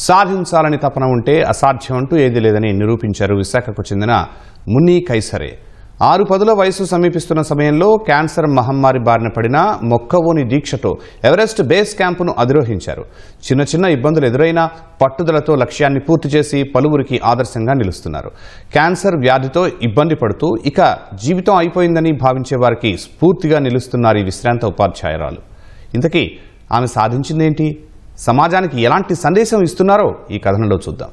సాధించాలని తపన ఉంటే అసాధ్యం అంటూ ఏదీ లేదని నిరూపించారు విశాఖకు చెందిన మున్ని కైసరే. 6 పదుల వయసు సమీపిస్తున్న సమయంలో క్యాన్సర్ మహమ్మారి బారిన పడిన మొక్కవోని దీక్షతో ఎవరెస్ట్ బేస్ క్యాంపును అధిరోహించారు. చిన్న చిన్న ఇబ్బందులు ఎదురైనా పట్టుదలతో లక్ష్యాన్ని పూర్తి చేసి పలువురికి ఆదర్శంగా నిలుస్తున్నారు. క్యాన్సర్ వ్యాధితో ఇబ్బంది పడుతూ ఇక జీవితం అయిపోయిందని భావించే వారికి స్ఫూర్తిగా నిలుస్తున్నారు ఈ విశ్రాంత ఉపాధ్యాయురాలు. ఇంతకీ ఆమె సాధించిందేంటి? సమాజానికి ఎలాంటి సందేశం ఇస్తున్నారో ఈ కథనంలో చూద్దాం.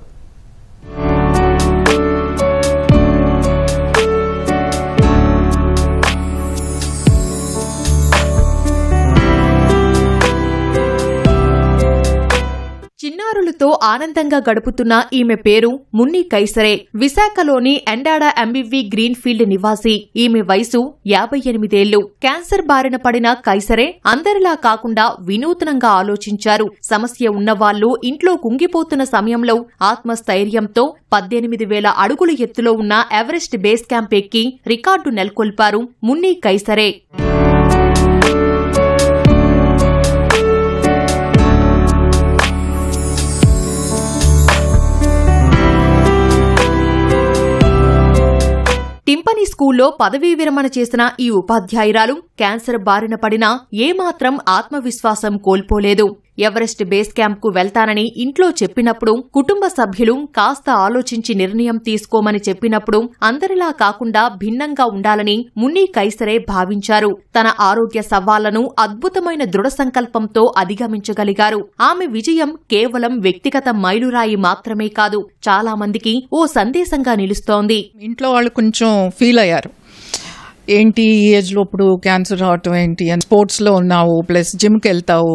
చిన్నారులతో ఆనందంగా గడుపుతున్న ఈమె పేరు మున్ని కైసరే. విశాఖలోని ఎండాడా ఎంబీవీ గ్రీన్ ఫీల్డ్ నివాసి. ఈమె వయసు 58 ఏళ్లు. క్యాన్సర్ బారిన పడిన కైసరే అందరిలా కాకుండా వినూత్నంగా ఆలోచించారు. సమస్య ఉన్నవాళ్లు ఇంట్లో కుంగిపోతున్న సమయంలో ఆత్మస్థైర్యంతో 18,000 అడుగుల ఎత్తులో ఉన్న ఎవరెస్ట్ బేస్ క్యాంప్ ఎక్కి రికార్డు నెలకొల్పారు మున్ని కైసరే. టింపనీ స్కూల్లో పదవీ విరమణ చేసిన ఈ ఉపాధ్యాయురాలు క్యాన్సర్ బారిన పడినా ఏమాత్రం ఆత్మవిశ్వాసం కోల్పోలేదు. ఎవరెస్ట్ బేస్ క్యాంప్ కు వెళ్తానని ఇంట్లో చెప్పినప్పుడు కుటుంబ సభ్యులు కాస్త ఆలోచించి నిర్ణయం తీసుకోమని చెప్పినప్పుడు అందరిలా కాకుండా భిన్నంగా ఉండాలని మున్ని కైసరే భావించారు. తన ఆరోగ్య సవాళ్లను అద్భుతమైన దృఢ సంకల్పంతో అధిగమించగలిగారు. ఆమె విజయం కేవలం వ్యక్తిగత మైలురాయి మాత్రమే కాదు, చాలా మందికి ఓ సందేశంగా నిలుస్తోంది. ఇంట్లో వాళ్ళు కొంచెం ఫీల్ అయ్యారు, ఏంటి ఈ ఏజ్లో ఇప్పుడు క్యాన్సర్ రావటం ఏంటి అని. స్పోర్ట్స్లో ఉన్నావు, ప్లస్ జిమ్కి వెళ్తావు,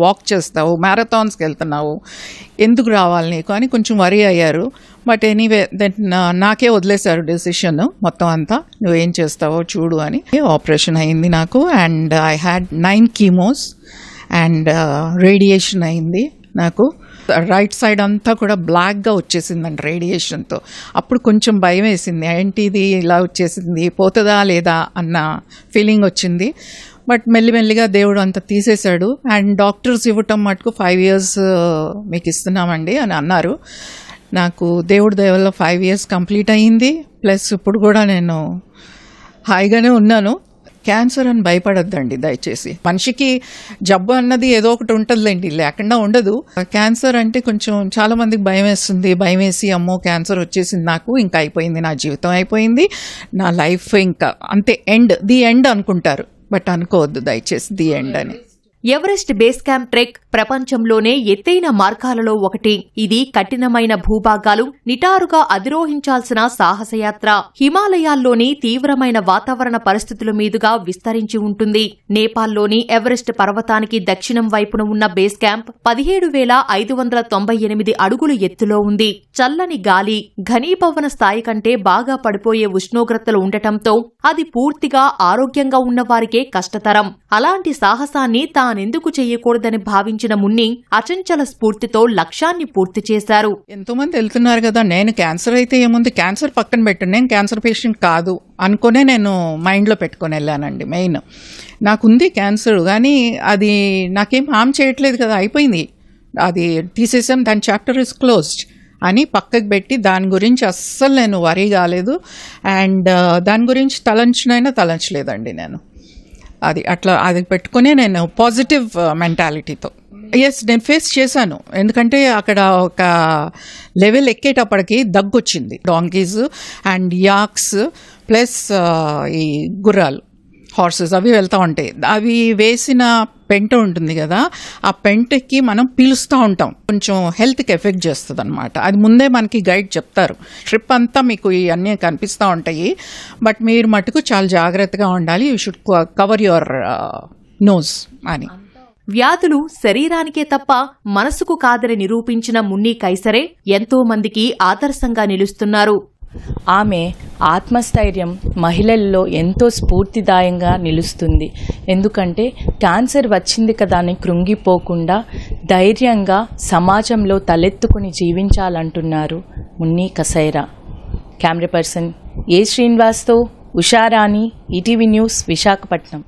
వాక్ చేస్తావు, మ్యారథాన్స్కి వెళ్తున్నావు, ఎందుకు రావాలి నీకు అని కొంచెం వరీ అయ్యారు. బట్ ఎనీవే దెన్ నాకే వదిలేశారు డెసిషన్ మొత్తం అంతా, నువ్వేం చేస్తావో చూడు అని. ఆపరేషన్ అయింది నాకు, and I had 9 chemos and radiation అయింది నాకు. రైట్ సైడ్ అంతా కూడా బ్లాక్గా వచ్చేసిందండి రేడియేషన్తో. అప్పుడు కొంచెం భయం వేసింది, ఏంటి ఇది ఇలా వచ్చేసింది, పోతుందా లేదా అన్న ఫీలింగ్ వచ్చింది. బట్ మెల్లిమెల్లిగా దేవుడు అంతా తీసేశాడు. అండ్ డాక్టర్స్ ఇవ్వటం మటుకు 5 years మీకు ఇస్తున్నామండి అని అన్నారు. నాకు దేవుడి దయ వల్ల 5 years కంప్లీట్ అయ్యింది. ప్లస్ ఇప్పుడు కూడా నేను హాయిగానే ఉన్నాను. క్యాన్సర్ అని భయపడొద్దండి దయచేసి. మనిషికి జబ్బు అన్నది ఏదో ఒకటి ఉంటుందిలేండి, లేకుండా ఉండదు. క్యాన్సర్ అంటే కొంచెం చాలా మందికి భయం వేస్తుంది. భయం వేసి అమ్మో క్యాన్సర్ వచ్చేసింది నాకు, ఇంకా అయిపోయింది, నా జీవితం అయిపోయింది, నా లైఫ్ ఇంకా అంతే, ది ఎండ్ అనుకుంటారు. బట్ అనుకోవద్దు దయచేసి ది ఎండ్ అని. ఎవరెస్ట్ బేస్ క్యాంప్ ట్రెక్ ప్రపంచంలోనే ఎత్తైన మార్గాలలో ఒకటి. ఇది కఠినమైన భూభాగాలు నిటారుగా అధిరోహించాల్సిన సాహసయాత్ర. హిమాలయాల్లోని తీవ్రమైన వాతావరణ పరిస్థితుల మీదుగా విస్తరించి ఉంటుంది. నేపాల్లోని ఎవరెస్ట్ పర్వతానికి దక్షిణం వైపున ఉన్న బేస్ క్యాంప్ 17,598 అడుగులు ఎత్తులో ఉంది. చల్లని గాలి, ఘనీభవన స్థాయి కంటే బాగా పడిపోయే ఉష్ణోగ్రతలు ఉండటంతో అది పూర్తిగా ఆరోగ్యంగా ఉన్నవారికే కష్టతరం. అలాంటి సాహసాన్ని తానెందుకు చెయ్యకూడదని భావించిన మున్ని అచంచల స్ఫూర్తితో లక్ష్యాన్ని పూర్తి చేశారు. ఎంతో మంది వెళ్తున్నారు కదా, నేను క్యాన్సర్ అయితే ఏముంది, క్యాన్సర్ పక్కన పెట్టు, నేను క్యాన్సర్ పేషెంట్ కాదు అనుకునే నేను మైండ్లో పెట్టుకొని వెళ్ళానండి. మెయిన్ నాకుంది క్యాన్సర్, కానీ అది నాకేం హామ్ చేయట్లేదు కదా, అయిపోయింది, అది తీసేసాం, దాని చాప్టర్ ఇస్ క్లోజ్డ్ అని పక్కకు పెట్టి దాని గురించి అస్సలు నేను వరీ కాలేదు. అండ్ దాని గురించి తలంచలేదండి నేను. అది పెట్టుకునే నేను పాజిటివ్ మెంటాలిటీతో నేను ఫేస్ చేశాను. ఎందుకంటే అక్కడ ఒక లెవెల్ ఎక్కేటప్పటికి దగ్గొచ్చింది. డాంకీస్ అండ్ యాక్స్ ప్లస్ ఈ గుర్రాలు, హార్సెస్ అవి వెళ్తూ ఉంటాయి. అవి వేసిన పెంట ఉంటుంది కదా, ఆ పెంటకి మనం పీలుస్తూ ఉంటాం, కొంచెం హెల్త్కి ఎఫెక్ట్ చేస్తుంది అనమాట. అది ముందే మనకి గైడ్ చెప్తారు. ట్రిప్ అంతా మీకు ఇవన్నీ కనిపిస్తూ ఉంటాయి, బట్ మీరు మటుకు చాలా జాగ్రత్తగా ఉండాలి, you should cover your nose అని. వ్యాధులు శరీరానికే తప్ప మనసుకు కాదని నిరూపించిన మున్ని కైసరే ఎంతో మందికి ఆదర్శంగా నిలుస్తున్నారు. ఆమె ఆత్మస్థైర్యం మహిళల్లో ఎంతో స్ఫూర్తిదాయంగా నిలుస్తుంది. ఎందుకంటే క్యాన్సర్ వచ్చింది కదా అని కృంగిపోకుండా ధైర్యంగా సమాజంలో తలెత్తుకుని జీవించాలంటున్నారు మున్ని కైసరే. కెమెరా పర్సన్ ఏ శ్రీనివాస్తో ఉషారాణి, ఈటీవీ న్యూస్, విశాఖపట్నం.